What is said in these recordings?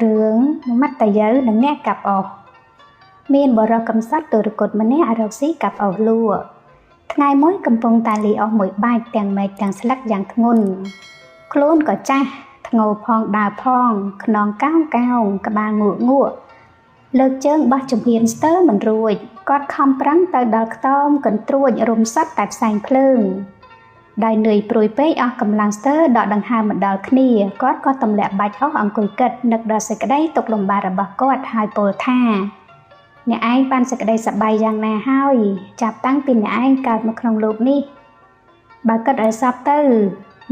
រឿងmắtតាយើនឹងអ្នកកាប់អស់មានបរិះកំសត់ទុរគតម្នាក់រកស៊ីកាប់អស់លួថ្ងៃមួយកំពុងតែលីអស់មួយបាច់ទាំងមែកទាំងស្លឹកយ៉ាងធ្ងន់ខ្លួនក៏ចាស់ធ្ងោផងដើរផងខ្នងកោងកោងក្បាលងក់លើកជើងបោះជំហានស្ទើរមិនរួចគាត់ខំប្រឹងទៅដល់ខ្ទមកន្ត្រួចរុំសត់តែផ្សែងភ្លើងដោយនឿយព្រួយពេកអស់កម្លាំងស្ទើរដកដង្ហើមមកដល់គ្នាគាត់ក៏ទម្លាក់បាច់អស់អង្គុយគិតនឹកដល់សេចក្តីទុក្ខលំបាករបស់គាត់ហើយពោលថាអ្នកឯងបានសេចក្តីសប្បាយយ៉ាងណាហើយចាប់តាំងពីអ្នកឯងកើតមកក្នុងលោកនេះបើគិតឲ្យសពទៅ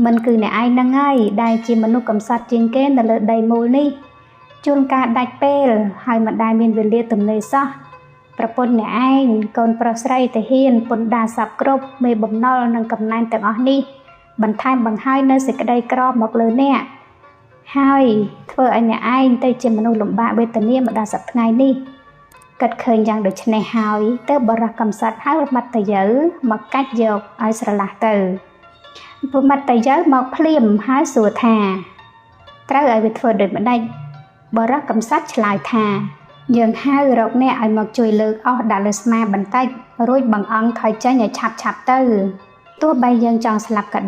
មិនគឺអ្នកឯងនឹងហើយដែលជាមនុស្សកំសត់ជាងគេនៅលើដីមូលនេះជួនកាលដាច់ពេលហើយមិនដែលមានវេលាទំនេរសោះប្រពន្ធអ្នកឯងកូនប្រុសស្រីតាហ៊ានពន្ធដារសពគ្រប់មេបំណុលនិងកំណែនទាំងអស់នេះបន្ថែមបង្ហើយនៅសេចក្តីក្រមកលើអ្នកហើយធ្វើឲ្យអ្នកឯងទៅជាមនុស្សលំបាកវេទនាមកដល់សប្តាហ៍ថ្ងៃនេះគិតឃើញយ៉ាងដូចនេះហើយទៅបរិះកំសត់ហៅរមត្តយើមកកាច់យកឲ្យស្រឡះទៅព្រមត្តយើមកភ្លាមហើយសួរថាត្រូវឲ្យវាធ្វើដូចម្ដេចបរិះកំសត់ឆ្លើយថាយើងហៅរកអ្នកឲ្យមកជួយលើកអស់ដាក់លើស្មាបន្តិចរួចបង្អង់ថយចេញឲ្យឆាប់ទៅទោះបីយើងចង់ស្លាប់ក៏